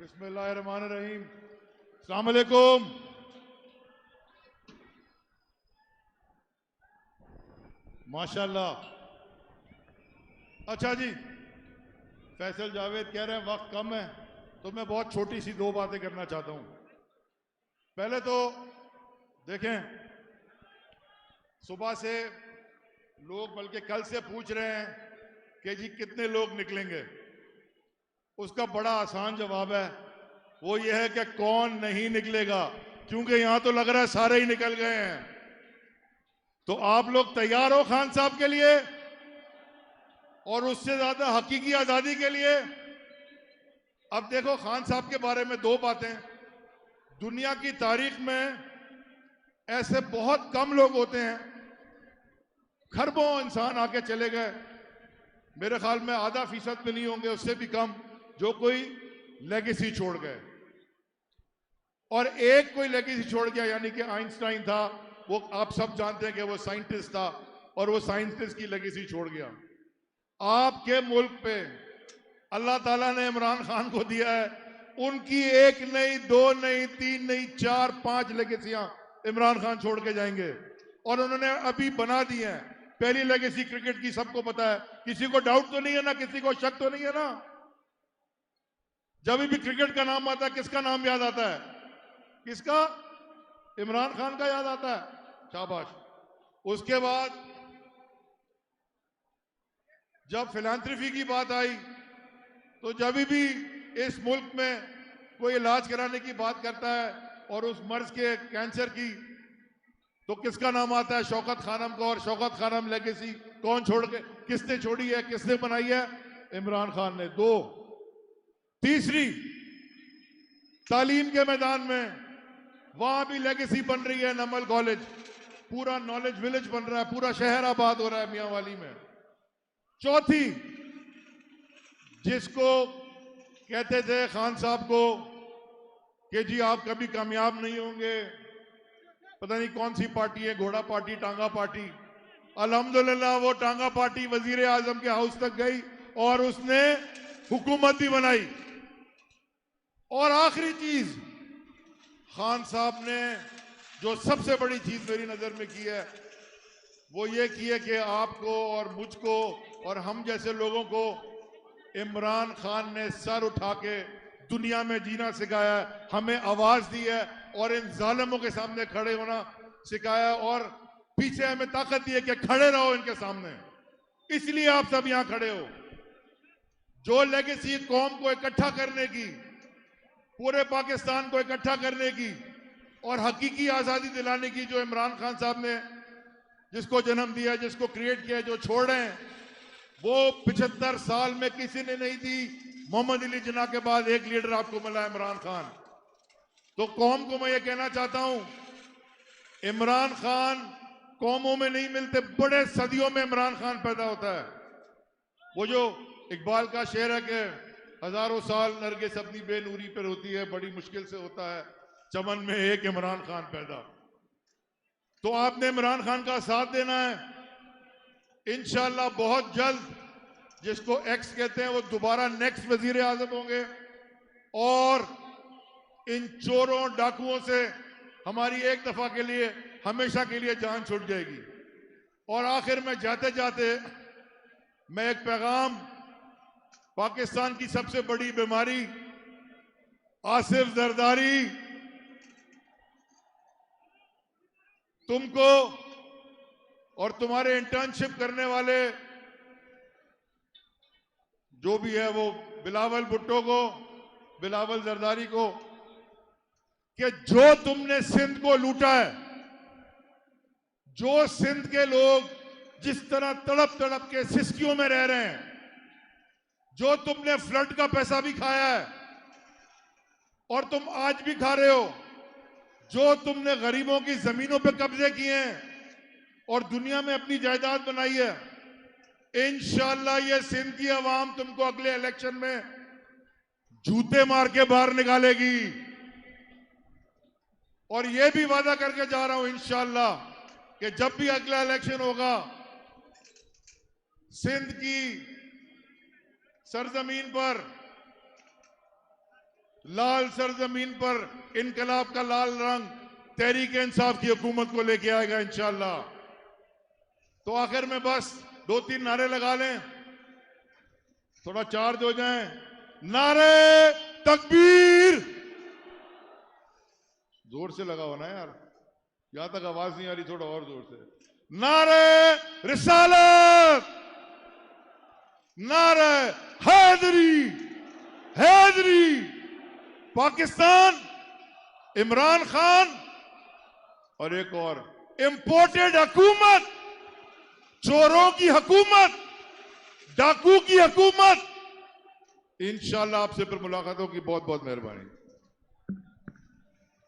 बिस्मिल्लाहिर्रहमानिर्रहीम। अस्सलाम वालेकुम। माशाल्लाह। अच्छा जी, फैसल जावेद कह रहे हैं वक्त कम है, तो मैं बहुत छोटी सी दो बातें करना चाहता हूं। पहले तो देखें, सुबह से लोग बल्कि कल से पूछ रहे हैं कि जी कितने लोग निकलेंगे। उसका बड़ा आसान जवाब है, वो ये है कि कौन नहीं निकलेगा, क्योंकि यहां तो लग रहा है सारे ही निकल गए हैं। तो आप लोग तैयार हो खान साहब के लिए और उससे ज्यादा हकीकी आजादी के लिए? अब देखो, खान साहब के बारे में दो बातें। दुनिया की तारीख में ऐसे बहुत कम लोग होते हैं, खरबों इंसान आके चले गए, मेरे ख्याल में आधा फीसद भी नहीं होंगे, उससे भी कम, जो कोई लेगेसी छोड़ गए। और एक कोई लेगेसी छोड़ गया, यानी कि आइंस्टाइन था। वो आप सब जानते हैं कि वो साइंटिस्ट था और वो साइंटिस्ट की लेगेसी छोड़ गया। आपके मुल्क पे अल्लाह ताला ने इमरान खान को दिया है, उनकी एक नहीं, दो नहीं, तीन नहीं, चार पांच लेगेसियां इमरान खान छोड़ के जाएंगे। और उन्होंने अभी बना दी है। पहली लेगेसी क्रिकेट की, सबको पता है, किसी को डाउट तो नहीं है ना, किसी को शक तो नहीं है ना? जब भी क्रिकेट का नाम आता है, किसका नाम याद आता है? किसका? इमरान खान का याद आता है। शाबाश। उसके बाद जब फिलैंथ्रफी की बात आई, तो जब भी इस मुल्क में कोई इलाज कराने की बात करता है और उस मर्ज के कैंसर की, तो किसका नाम आता है? शौकत खानम का। और शौकत खानम लेगेसी कौन छोड़ के, किसने छोड़ी है, किसने बनाई है? इमरान खान ने। दो। तीसरी, तालीम के मैदान में वहां भी लेगेसी बन रही है। नमल कॉलेज, पूरा नॉलेज विलेज बन रहा है, पूरा शहर आबाद हो रहा है मियांवाली में। चौथी, जिसको कहते थे खान साहब को कि जी आप कभी कामयाब नहीं होंगे, पता नहीं कौन सी पार्टी है, घोड़ा पार्टी, टांगा पार्टी, अल्हम्दुलिल्लाह वो टांगा पार्टी वजीर आजम के हाउस तक गई और उसने हुकूमत भी बनाई। और आखिरी चीज, खान साहब ने जो सबसे बड़ी चीज मेरी नजर में की है, वो ये की है कि आपको और मुझको और हम जैसे लोगों को इमरान खान ने सर उठा के दुनिया में जीना सिखाया है, हमें आवाज दी है और इन जालिमों के सामने खड़े होना सिखाया, और पीछे हमें ताकत दी है कि खड़े रहो इनके सामने। इसलिए आप सब यहां खड़े हो। जो लेगेसी कौम को इकट्ठा करने की, पूरे पाकिस्तान को इकट्ठा करने की और हकीकी आजादी दिलाने की, जो इमरान खान साहब ने जिसको जन्म दिया, जिसको क्रिएट किया, जो छोड़ रहे हैं, वो 75 साल में किसी ने नहीं दी। मोहम्मद अली जिन्ना के बाद एक लीडर आपको मिला, इमरान खान। तो कौम को मैं ये कहना चाहता हूं, इमरान खान कौमों में नहीं मिलते, बड़े सदियों में इमरान खान पैदा होता है। वो जो इकबाल का शेर है कि हजारों साल नरगिस अपनी बेनूरी पर होती है, बड़ी मुश्किल से होता है चमन में एक इमरान खान पैदा। तो आपने इमरान खान का साथ देना है। इंशाल्लाह बहुत जल्द, जिसको एक्स कहते हैं, वो दोबारा नेक्स्ट वजीर आजम होंगे और इन चोरों डाकुओं से हमारी एक दफा के लिए, हमेशा के लिए जान छूट जाएगी। और आखिर में जाते जाते मैं एक पैगाम, पाकिस्तान की सबसे बड़ी बीमारी आसिफ जरदारी, तुमको और तुम्हारे इंटर्नशिप करने वाले जो भी है, वो बिलावल भुट्टो को, बिलावल जरदारी को, कि जो तुमने सिंध को लूटा है, जो सिंध के लोग जिस तरह तड़प तड़प के सिस्कियों में रह रहे हैं, जो तुमने फ्लड का पैसा भी खाया है और तुम आज भी खा रहे हो, जो तुमने गरीबों की जमीनों पे कब्जे किए हैं और दुनिया में अपनी जायदाद बनाई है, इंशाअल्लाह ये सिंध की आवाम तुमको अगले इलेक्शन में जूते मार के बाहर निकालेगी। और ये भी वादा करके जा रहा हूं इंशाअल्लाह कि जब भी अगला इलेक्शन होगा, सिंध की सरजमीन पर लाल सरजमीन पर इनकलाब का लाल रंग तहरीक इंसाफ की हुकूमत को लेके आएगा इंशाअल्लाह। तो आखिर में बस 2-3 नारे लगा लें, थोड़ा चार्ज हो जाएं। नारे तकबीर, जोर से लगाओ ना यार, यहां तक आवाज नहीं आ रही, थोड़ा और जोर से। नारे रिसालत, नारे हैदरी, हैदरी पाकिस्तान, इमरान खान, और एक और इंपोर्टेड हुकूमत, चोरों की हुकूमत, डाकू की हुकूमत। इंशाअल्लाह आपसे फिर मुलाकात होगी। बहुत बहुत मेहरबानी।